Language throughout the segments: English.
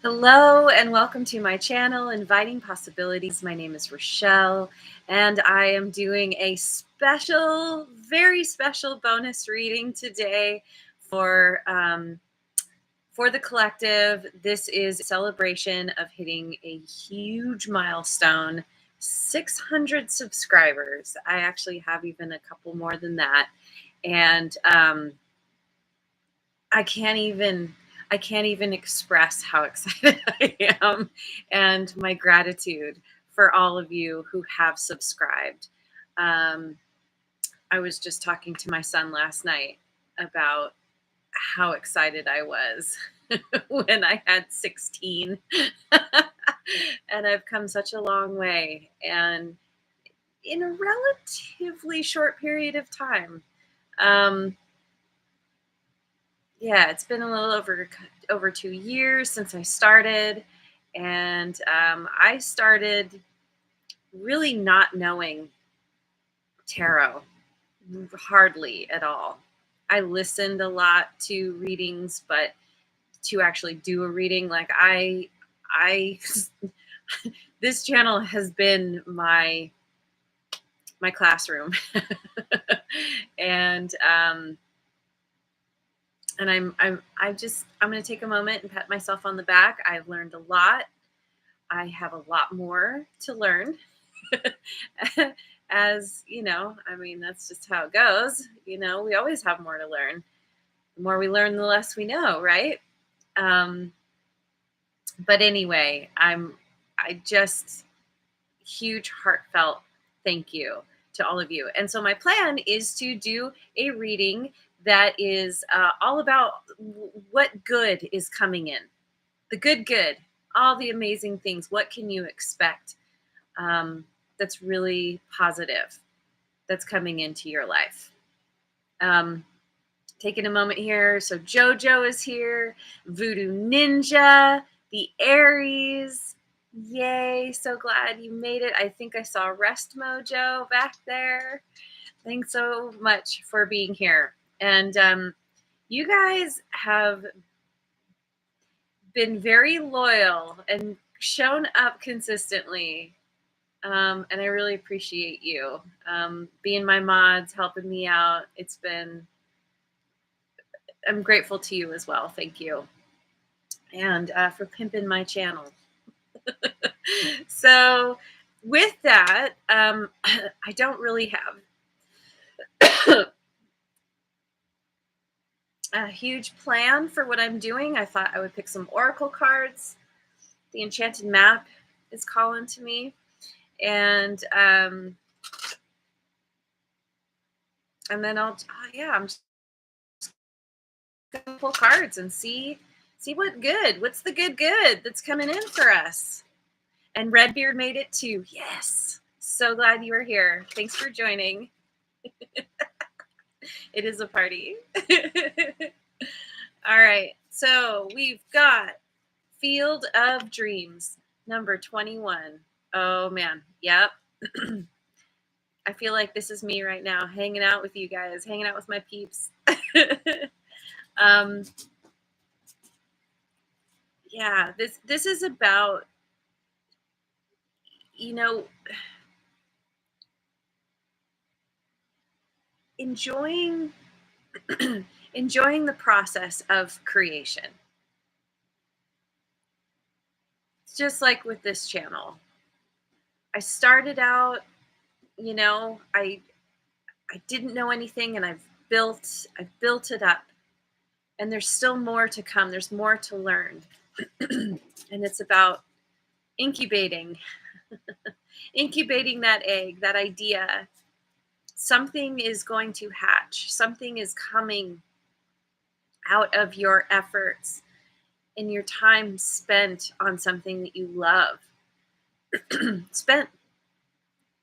Hello and welcome to my channel, Inviting Possibilities. My name is Rochelle, and I am doing a special, very special bonus reading today for the collective. This is a celebration of hitting a huge milestone, 600 subscribers. I actually have even a couple more than that, and I can't even express how excited I am and my gratitude for all of you who have subscribed. Um, I was just talking to my son last night about how excited I was when I had 16. And I've come such a long way, and in a relatively short period of time. Um, yeah, it's been a little over 2 years since I started, and I started really not knowing tarot hardly at all. I listened a lot to readings, but to actually do a reading, like I this channel has been my classroom, and I'm going to take a moment and pat myself on the back. I've learned a lot. I have a lot more to learn. As you know, I mean, that's just how it goes. You know, we always have more to learn. The more we learn, the less we know, right? But anyway, I just huge heartfelt thank you to all of you. And so my plan is to do a reading that is all about what good is coming in, the good, all the amazing things. What can you expect that's really positive that's coming into your life? Taking a moment here. So JoJo is here, Voodoo Ninja, the Aries. Yay, so glad you made it. I think I saw Rest Mojo back there. Thanks so much for being here. And you guys have been very loyal and shown up consistently. And I really appreciate you being my mods, helping me out. I'm grateful to you as well. Thank you. And for pimping my channel. So with that, I don't really have a huge plan for what I'm doing. I thought I would pick some oracle cards. The enchanted map is calling to me, and then I'm just gonna pull cards and see what's the good that's coming in for us. And Redbeard made it too. Yes, so glad you were here. Thanks for joining. It is a party. All right, so we've got Field of Dreams, number 21. Oh man, yep. I feel like this is me right now, hanging out with you guys, hanging out with my peeps. Yeah, this is about, you know, enjoying enjoying the process of creation. It's just like with this channel. I started out, I didn't know anything, and I've built it up, and there's still more to come. There's more to learn. And it's about incubating that egg, that idea. Something is going to hatch. Something is coming out of your efforts and your time spent on something that you love. Spent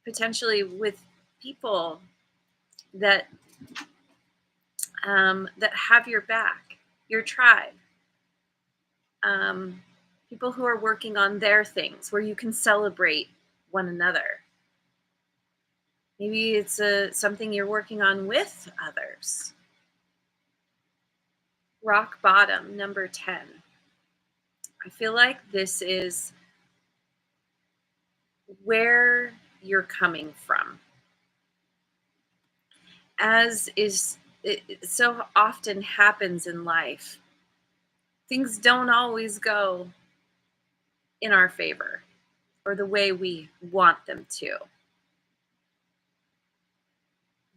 potentially with people that have your back, your tribe, people who are working on their things where you can celebrate one another. Maybe it's something you're working on with others. Rock bottom, number 10. I feel like this is where you're coming from. As is it so often happens in life, things don't always go in our favor or the way we want them to.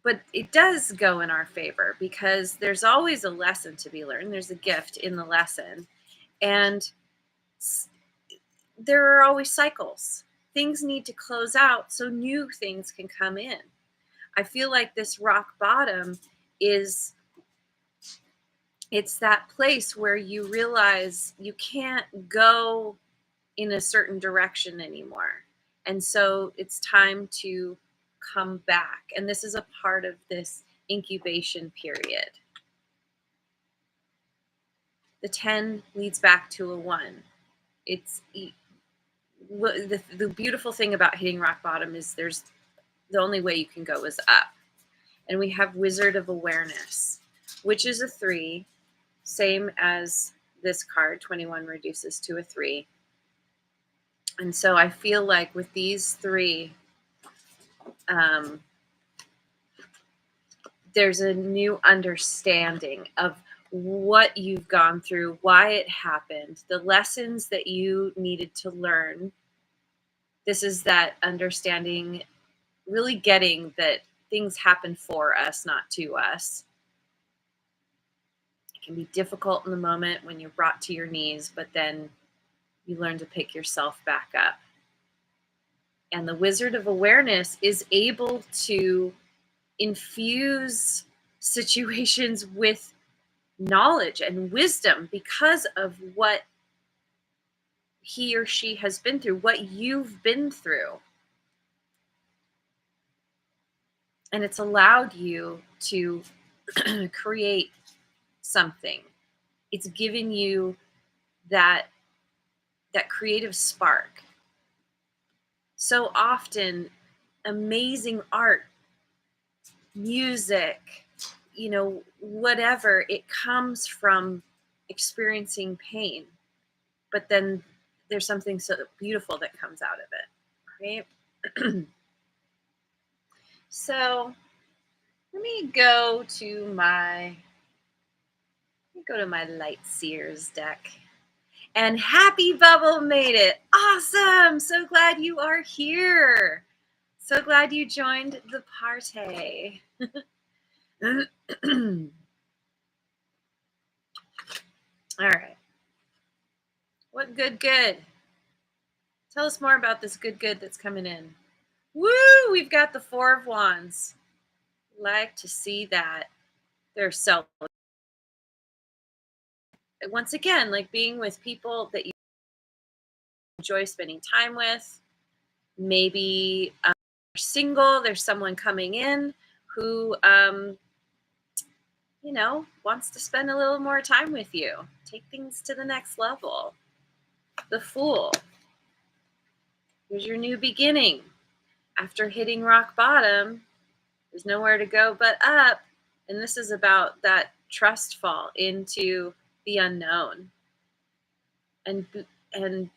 But it does go in our favor because there's always a lesson to be learned. There's a gift in the lesson. And there are always cycles. Things need to close out so new things can come in. I feel like this rock bottom is it's that place where you realize you can't go in a certain direction anymore. And so it's time to come back. And this is a part of this incubation period. The 10 leads back to a 1. It's the beautiful thing about hitting rock bottom is there's the only way you can go is up. And we have Wizard of Awareness, which is a 3, same as this card. 21 reduces to a 3. And so I feel like with these 3, there's a new understanding of what you've gone through, why it happened, the lessons that you needed to learn. This is that understanding, really getting that things happen for us, not to us. It can be difficult in the moment when you're brought to your knees, but then you learn to pick yourself back up. And the Wizard of Awareness is able to infuse situations with knowledge and wisdom because of what he or she has been through, what you've been through. And it's allowed you to create something. It's giving you that creative spark. So often, amazing art, music, whatever, it comes from experiencing pain. But then there's something so beautiful that comes out of it, right? So let me go to my Light Seers deck. And Happy Bubble made it. Awesome. So glad you are here. So glad you joined the party. All right. What good? Tell us more about this good that's coming in. Woo! We've got the 4 of Wands. Like to see that. They're so. Once again, like being with people that you enjoy spending time with. Maybe you're single. There's someone coming in who, wants to spend a little more time with you. Take things to the next level. The Fool. Here's your new beginning. After hitting rock bottom, there's nowhere to go but up. And this is about that trust fall into the unknown. And I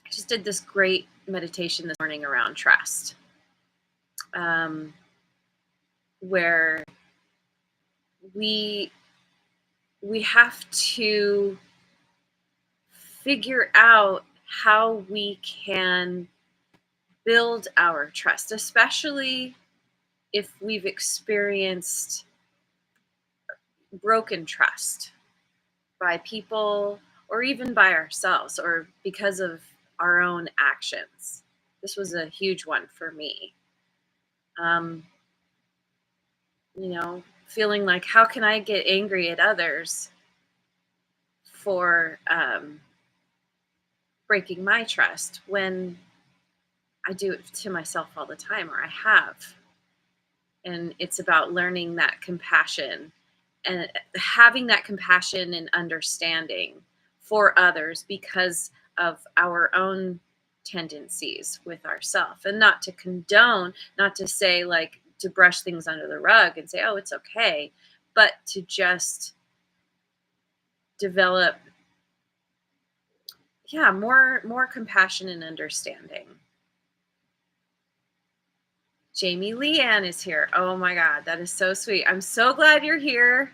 just did this great meditation this morning around trust, where we have to figure out how we can build our trust, especially if we've experienced broken trust by people or even by ourselves or because of our own actions. This was a huge one for me. Feeling like, how can I get angry at others for breaking my trust when I do it to myself all the time, or I have. And it's about learning that compassion and having that compassion and understanding for others because of our own tendencies with ourselves, and not to condone, not to say like to brush things under the rug and say, oh, it's okay, but to just develop yeah, more compassion and understanding. Jamie Leanne is here. Oh my God, that is so sweet. I'm so glad you're here.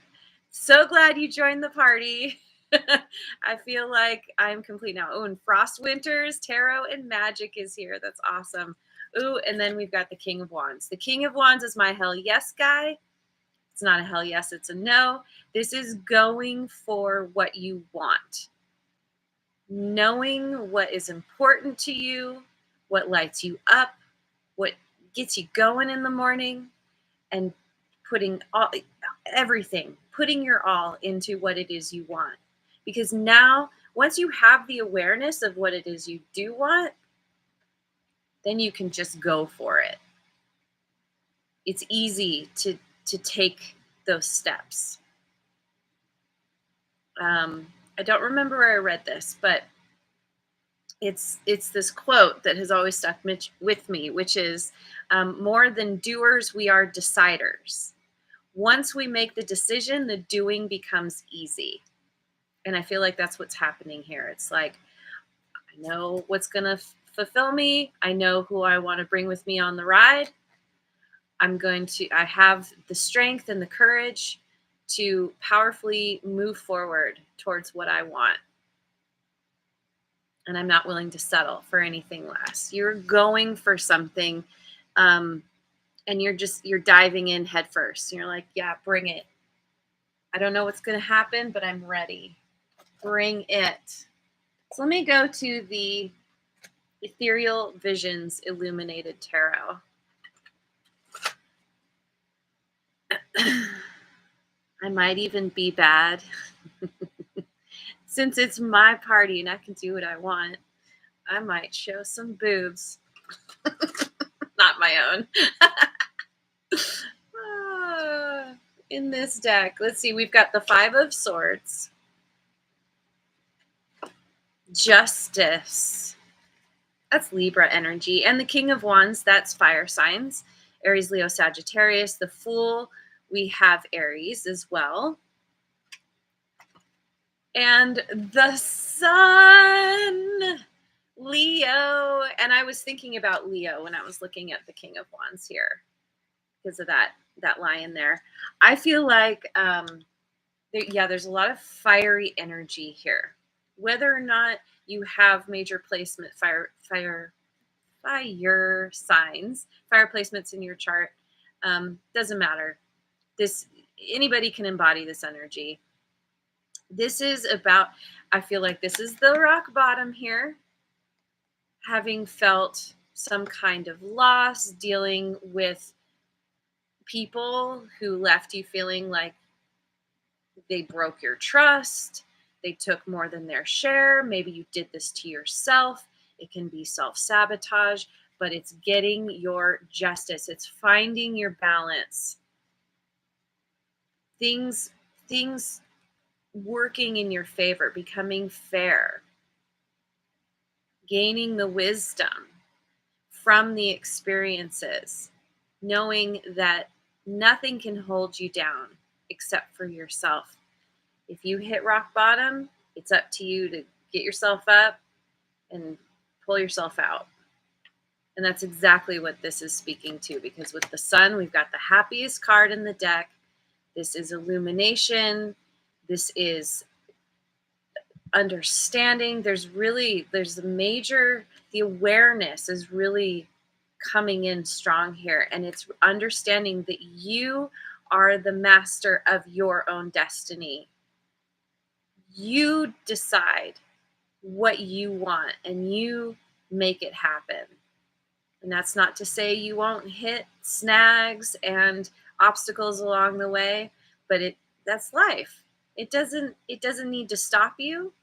So glad you joined the party. I feel like I'm complete now. Oh, and Frost Winters, Tarot and Magic is here. That's awesome. Ooh, and then we've got the King of Wands. The King of Wands is my hell yes guy. It's not a hell yes, it's a no. This is going for what you want. Knowing what is important to you, what lights you up, what gets you going in the morning, and putting everything, putting your all into what it is you want. Because now, once you have the awareness of what it is you do want, then you can just go for it. It's easy to take those steps. I don't remember where I read this, but it's this quote that has always stuck with me, which is, more than doers, we are deciders. Once we make the decision, the doing becomes easy. And I feel like that's what's happening here. It's like, I know what's going to fulfill me. I know who I want to bring with me on the ride. I have the strength and the courage to powerfully move forward towards what I want. And I'm not willing to settle for anything less. You're going for something, and you're diving in head first. You're like, yeah, bring it. I don't know what's going to happen, but I'm ready. Bring it. So let me go to the Ethereal Visions Illuminated Tarot. I might even be bad. Since it's my party and I can do what I want, I might show some boobs. Not my own. In this deck, let's see, we've got the Five of Swords, Justice, that's Libra energy, and the King of Wands, that's fire signs, Aries, Leo, Sagittarius. The Fool, we have Aries as well. And the Sun, Leo. And I was thinking about Leo when I was looking at the King of Wands here because of that lion there. I feel like, there's a lot of fiery energy here. Whether or not you have major placement fire signs, fire placements in your chart, doesn't matter. Anybody can embody this energy. This is about, I feel like this is the rock bottom here. Having felt some kind of loss, dealing with people who left you feeling like they broke your trust, they took more than their share. Maybe you did this to yourself. It can be self-sabotage, but it's getting your justice. It's finding your balance. Things working in your favor, becoming fair, gaining the wisdom from the experiences, knowing that nothing can hold you down except for yourself. If you hit rock bottom, it's up to you to get yourself up and pull yourself out. And that's exactly what this is speaking to, because with the Sun, we've got the happiest card in the deck. This is illumination. This is understanding. The awareness is really coming in strong here. And it's understanding that you are the master of your own destiny. You decide what you want and you make it happen. And that's not to say you won't hit snags and obstacles along the way, but that's life. It doesn't need to stop you.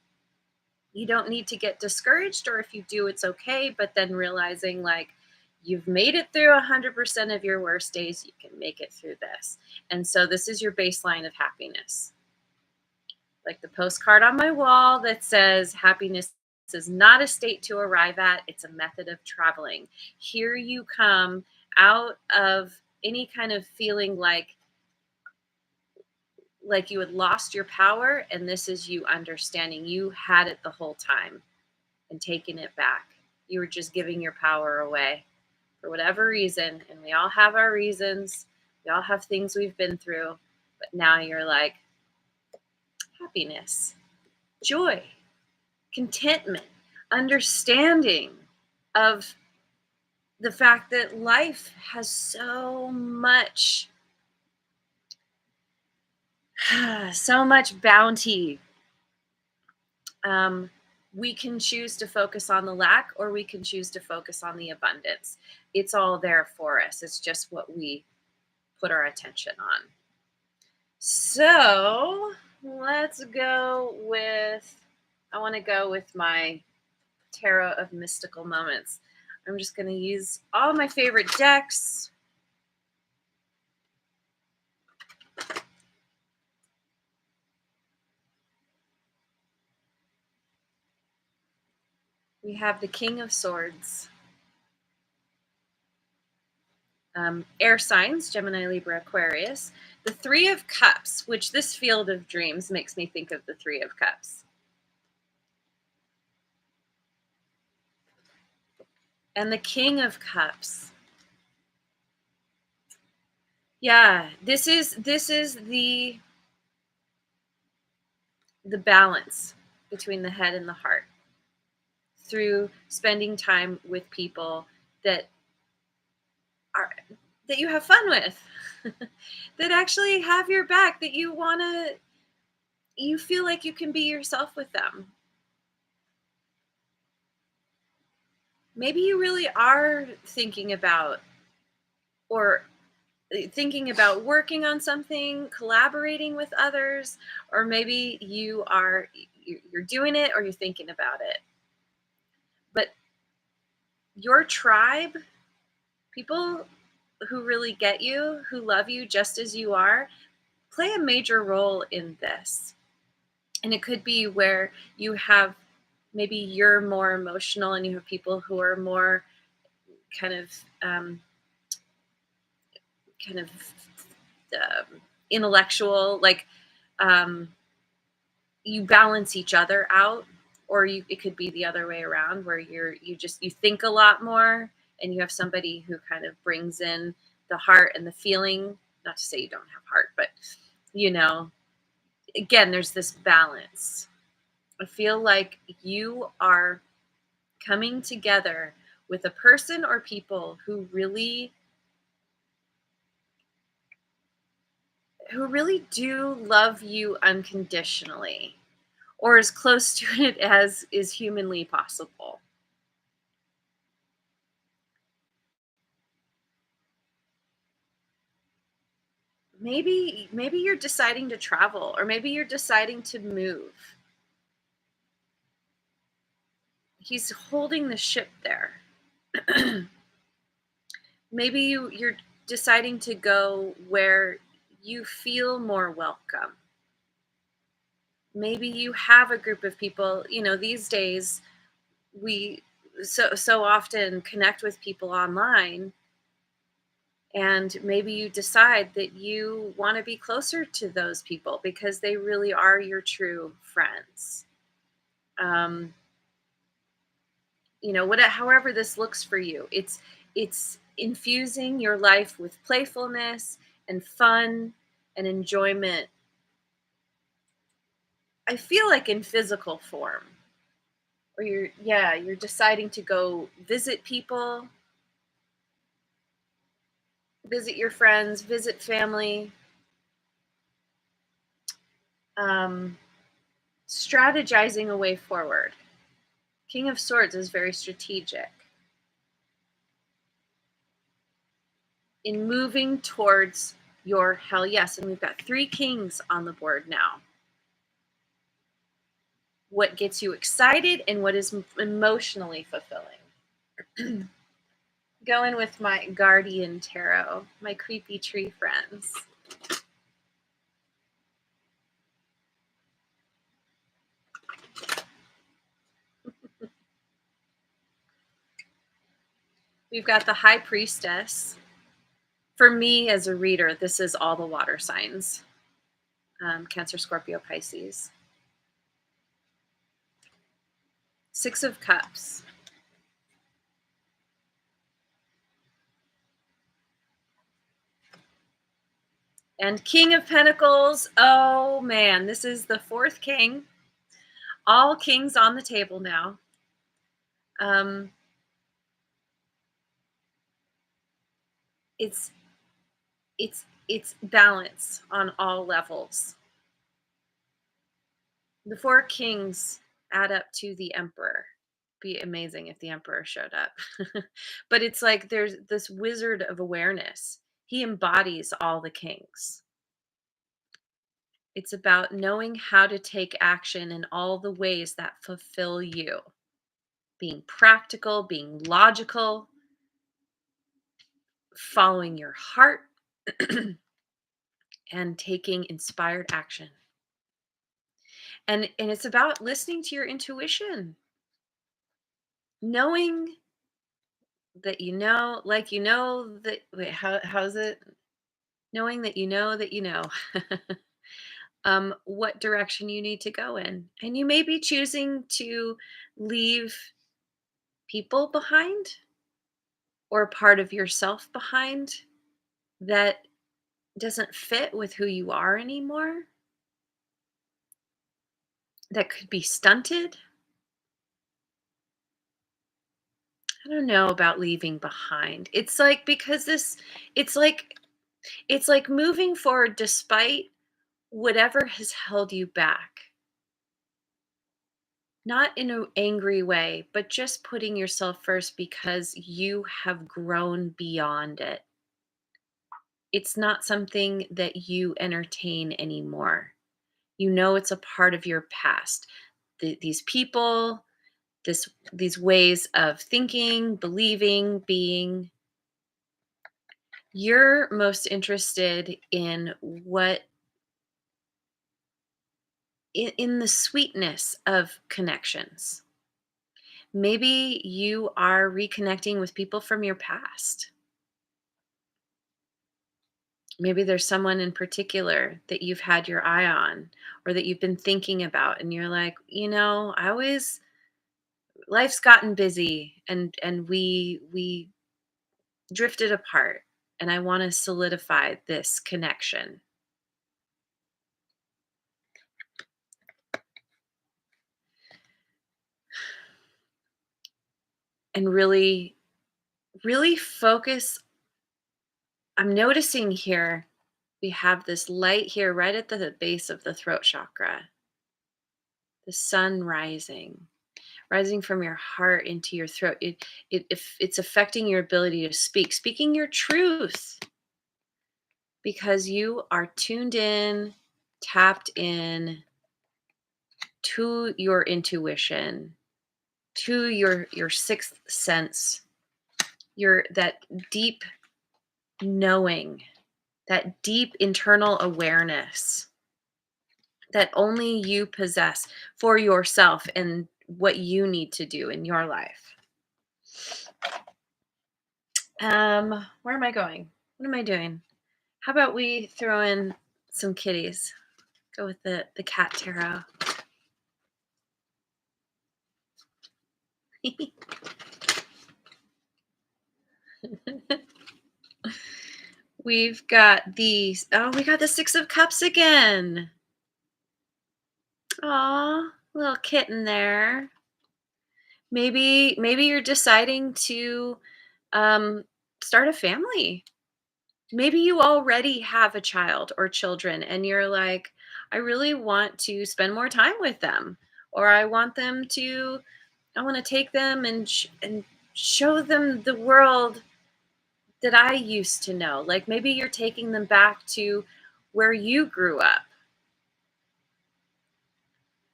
You don't need to get discouraged, or if you do, it's okay. But then realizing like you've made it through 100% of your worst days, you can make it through this. And so this is your baseline of happiness. Like the postcard on my wall that says, happiness is not a state to arrive at, it's a method of traveling. Here you come out of any kind of feeling like you had lost your power, and this is you understanding you had it the whole time. and taking it back. You were just giving your power away for whatever reason. And we all have our reasons. We all have things we've been through. But now you're like, happiness, joy, contentment, understanding of the fact that life has so much bounty. We can choose to focus on the lack, or we can choose to focus on the abundance. It's all there for us. It's just what we put our attention on. So let's go with, I want to go with my Tarot of Mystical Moments. I'm just going to use all my favorite decks. We have the King of Swords. Air signs, Gemini, Libra, Aquarius. The Three of Cups, which this field of dreams makes me think of the Three of Cups. And the King of Cups. Yeah, this is the balance between the head and the heart through spending time with people that you have fun with, that actually have your back, that you feel like you can be yourself with them. Maybe you really are thinking about working on something, collaborating with others, or maybe you're doing it or you're thinking about it. But your tribe, people who really get you, who love you just as you are, play a major role in this. And it could be where maybe you're more emotional and you have people who are more kind of intellectual, like you balance each other out, or it could be the other way around, where you think a lot more and you have somebody who kind of brings in the heart and the feeling. Not to say you don't have heart, but again, there's this balance. I feel like you are coming together with a person or people who really do love you unconditionally, or as close to it as is humanly possible. Maybe you're deciding to travel, or maybe you're deciding to move. He's holding the ship there. Maybe you're deciding to go where you feel more welcome. Maybe you have a group of people, these days we so often connect with people online, and maybe you decide that you want to be closer to those people because they really are your true friends. However this looks for you, it's infusing your life with playfulness and fun and enjoyment. I feel like in physical form, or you're deciding to go visit people, visit your friends, visit family. Strategizing a way forward. King of Swords is very strategic in moving towards your hell yes. And we've got 3 kings on the board now. What gets you excited and what is emotionally fulfilling. Going with my Guardian Tarot, my creepy tree friends. We've got the High Priestess. For me as a reader, this is all the water signs. Cancer, Scorpio, Pisces. Six of Cups. And King of Pentacles. Oh man, this is the fourth king. All kings on the table now. Um, it's it's balance on all levels. The four kings add up to the emperor. Be amazing if the emperor showed up. But it's like there's this wizard of awareness. He embodies all the kings. It's about knowing how to take action in all the ways that fulfill you. Being practical, being logical, following your heart, and taking inspired action. And it's about listening to your intuition. Knowing that like that wait, how's it? Knowing that you know what direction you need to go in. And you may be choosing to leave people behind or part of yourself behind that doesn't fit with who you are anymore, that could be stunted. I don't know about leaving behind. It's like because this it's like it's like moving forward despite whatever has held you back. Not in an angry way, but just putting yourself first because you have grown beyond it. It's not something that you entertain anymore. You know it's a part of your past. These people, these ways of thinking, believing, being. You're most interested in in the sweetness of connections. Maybe you are reconnecting with people from your past. Maybe there's someone in particular that you've had your eye on or that you've been thinking about and you're like, I always life's gotten busy and we drifted apart and I want to solidify this connection. And really focus. I'm noticing here we have this light here right at the base of the throat chakra. The sun rising from your heart into your throat. If it's affecting your ability to speaking your truth, because you are tuned in, tapped in to your intuition, to your sixth sense, your that deep knowing, that deep internal awareness that only you possess for yourself and what you need to do in your life. Where am I going? What am I doing? How about we throw in some kitties? Go with the cat tarot. We've got these. Oh, we got the Six of Cups again. Aw, little kitten there. Maybe you're deciding to start a family. Maybe you already have a child or children and you're like, I really want to spend more time with them, or I want to take them and show them the world that I used to know. Like maybe you're taking them back to where you grew up.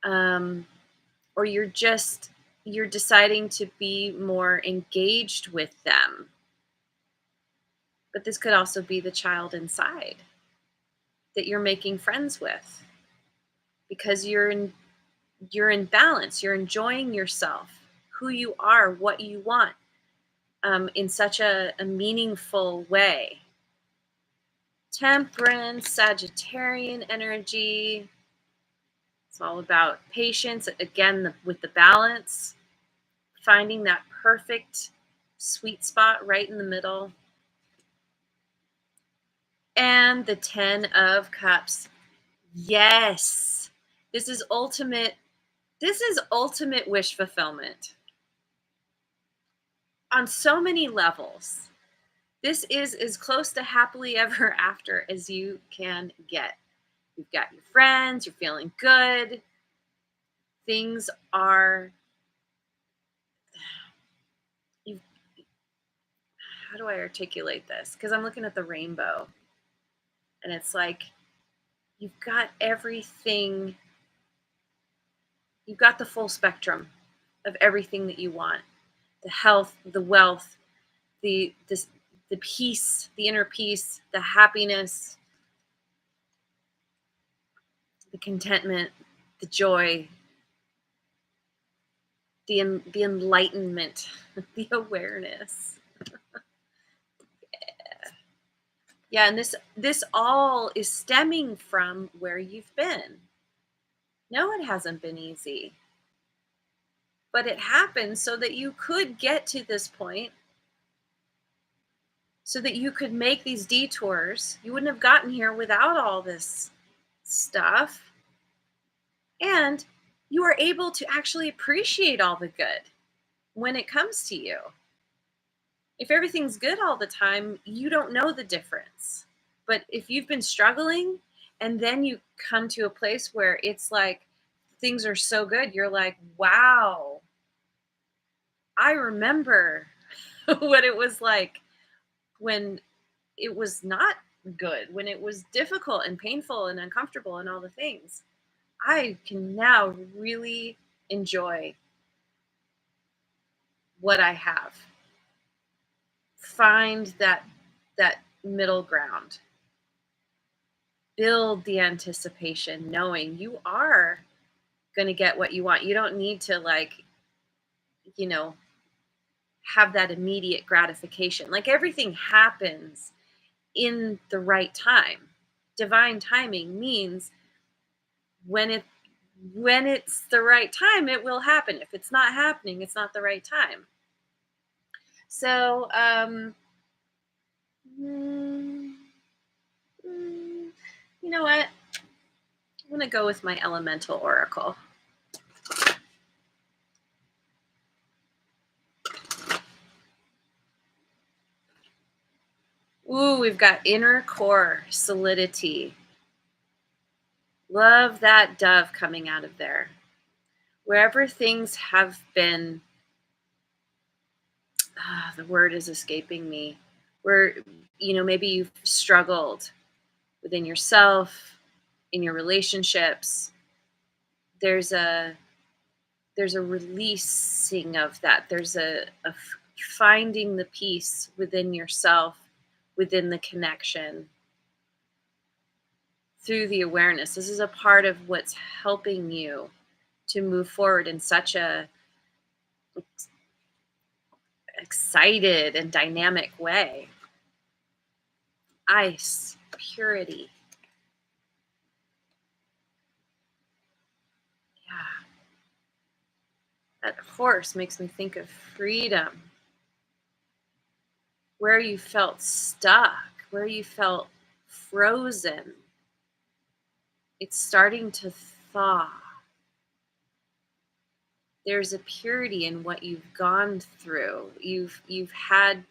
Um, or you're deciding to be more engaged with them. But this could also be the child inside that you're making friends with because you're in balance, you're enjoying yourself, who you are, what you want, in such a meaningful way. Temperance, Sagittarian energy. It's all about patience, again, with the balance. finding that perfect sweet spot right in the middle. And the 10 of Cups. Yes. This is ultimate. This is ultimate wish fulfillment on so many levels. This is as close to happily ever after as you can get. You've got your friends, you're feeling good. Things are, you how do I articulate this? Because I'm looking at the rainbow and it's like you've got everything, you've got the full spectrum of everything that you want. The health, the wealth, the peace, the inner peace, the happiness, the contentment, the joy, the enlightenment, the awareness. Yeah, and this all is stemming from where you've been. No, it hasn't been easy. But it happened so that you could get to this point, so that you could make these detours. You wouldn't have gotten here without all this stuff. And you are able to actually appreciate all the good when it comes to you. If everything's good all the time, you don't know the difference. But if you've been struggling and then you come to a place where it's like things are so good, you're like, wow, I remember what it was like when it was not good, when it was difficult and painful and uncomfortable and all the things. I can now really enjoy what I have. Find that middle ground. Build the anticipation, knowing you are going to get what you want. You don't need to you know, have that immediate gratification. Like everything happens in the right time. Divine timing means when it's the right time, it will happen. If it's not happening, it's not the right time. So, you know what? I'm going to go with my elemental oracle. Ooh, we've got inner core solidity. Love that dove coming out of there. Wherever things have been, the word is escaping me, where, maybe you've struggled within yourself, in your relationships, there's a releasing of that. There's a finding the peace within yourself, within the connection, through the awareness. This is a part of what's helping you to move forward in such a excited and dynamic way. Ice, purity. Yeah. That horse makes me think of freedom. Where you felt stuck, where you felt frozen, it's starting to thaw. There's a purity in what you've gone through. You've had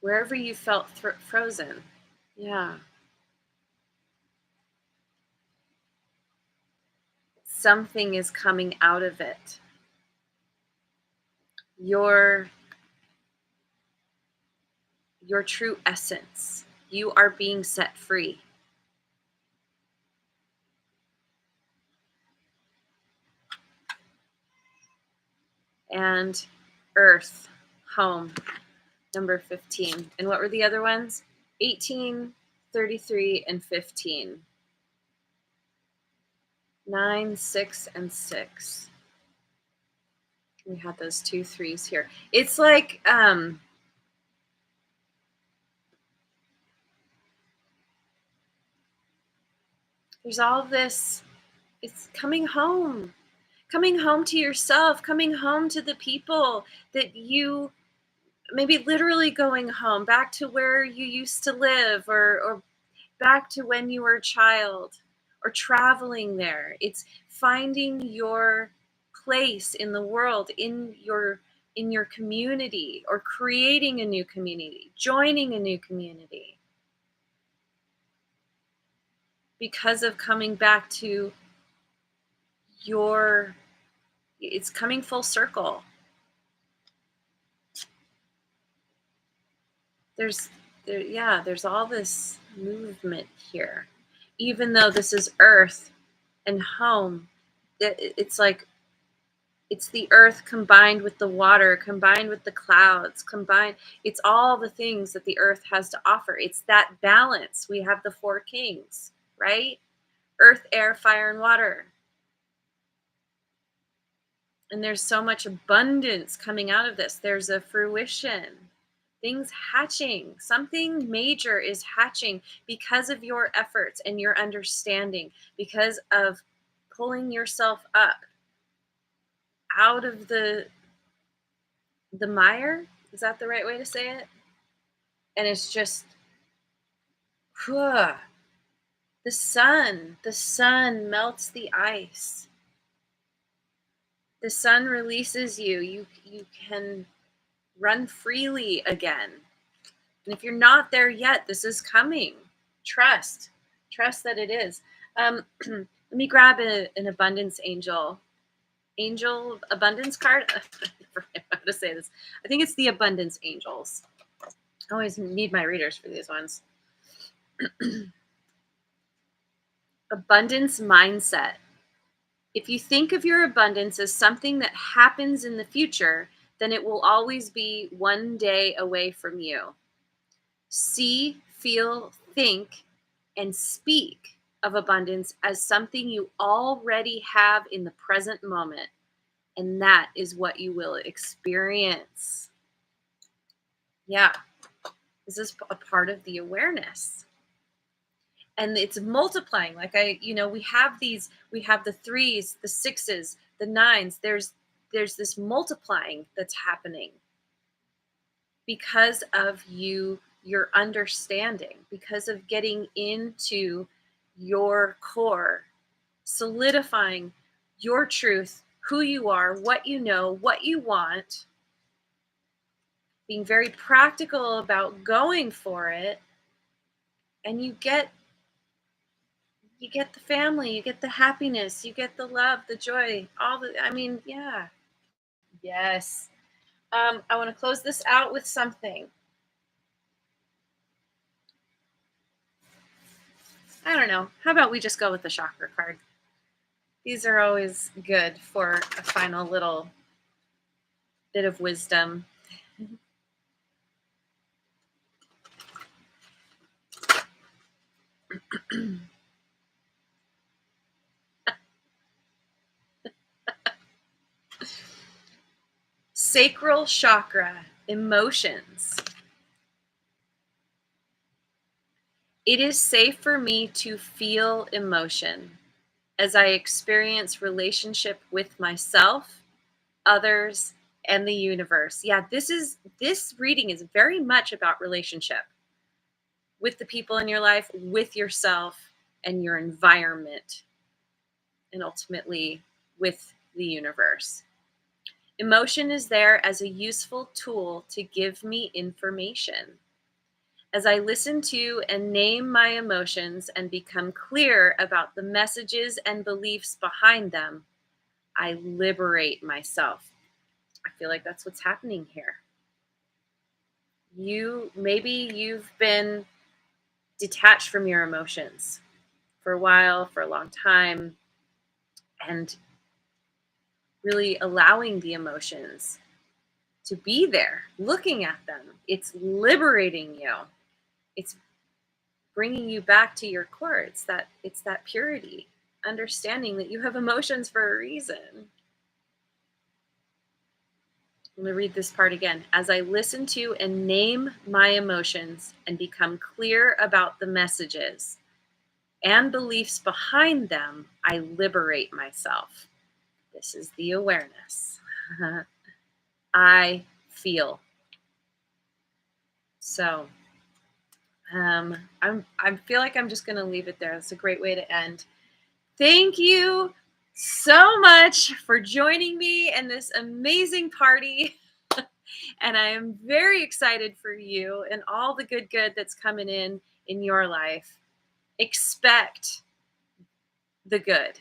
wherever you felt frozen. Yeah. Something is coming out of it. Your true essence. You are being set free. And earth, home, number 15. And what were the other ones? 18, 33, and 15. 9, 6, and 6. We had those 2 3s here. It's like There's all this, it's coming home to yourself, coming home to the people that you, maybe literally going home back to where you used to live, or back to when you were a child, or traveling there. It's finding your place in the world, in your community, or creating a new community, joining a new community, because of coming back to your, it's coming full circle. There's yeah, there's all this movement here. Even though this is earth and home, it's like, it's the earth combined with the water, combined with the clouds, combined, it's all the things that the earth has to offer. It's that balance. We have the four kings, right? Earth, air, fire, and water. And there's so much abundance coming out of this. There's a fruition, things hatching. Something major is hatching because of your efforts and your understanding, because of pulling yourself up out of the mire. Is that the right way to say it? And it's just, whew, the sun melts the ice. The sun releases you. You can run freely again. And if you're not there yet, this is coming. Trust that it is. Let me grab an abundance angel abundance card. I never know how to say this. I think it's the abundance angels. I always need my readers for these ones. Abundance mindset. If you think of your abundance as something that happens in the future, then it will always be one day away from you. See, feel, think, and speak of abundance as something you already have in the present moment. And that is what you will experience. Yeah, this is a part of the awareness. And it's multiplying. Like we have the threes, the sixes, the nines. There's this multiplying that's happening because of your understanding, because of getting into your core, solidifying your truth, who you are, what you know, what you want, being very practical about going for it, and you get the family, you get the happiness, you get the love, the joy, yeah. Yes. I want to close this out with something. I don't know. How about we just go with the chakra card? These are always good for a final little bit of wisdom. Sacral chakra, emotions. It is safe for me to feel emotion as I experience relationship with myself, others, and the universe. Yeah, this reading is very much about relationship with the people in your life, with yourself, and your environment, and ultimately with the universe. Emotion is there as a useful tool to give me information. As I listen to and name my emotions and become clear about the messages and beliefs behind them, I liberate myself. I feel like that's what's happening here. Maybe you've been detached from your emotions for a while, for a long time, and really allowing the emotions to be there, looking at them. It's liberating you. It's bringing you back to your core. It's that purity, understanding that you have emotions for a reason. Let me read this part again. As I listen to and name my emotions and become clear about the messages, and beliefs behind them, I liberate myself. This is the awareness. I feel. So I feel like I'm just going to leave it there. That's a great way to end. Thank you so much for joining me in this amazing party. And I am very excited for you and all the good that's coming in your life. Expect the good.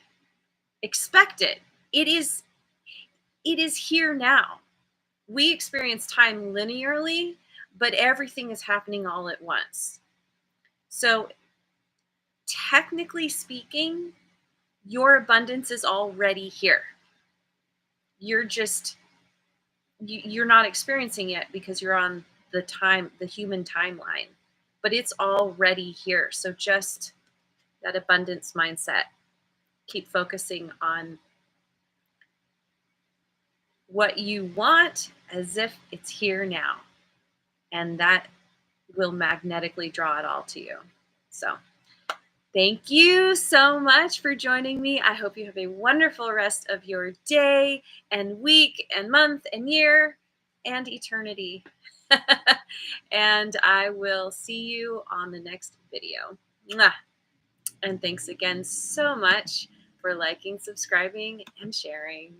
Expect it. It is here now. We experience time linearly, but everything is happening all at once. So, technically speaking, your abundance is already here. You're just you're not experiencing it because you're on the human timeline, but it's already here. So just that abundance mindset. Keep focusing on what you want as if it's here now, and that will magnetically draw it all to you. So thank you so much for joining me. I hope you have a wonderful rest of your day and week and month and year and eternity. And I will see you on the next video. Mwah. And thanks again so much for liking, subscribing, and sharing.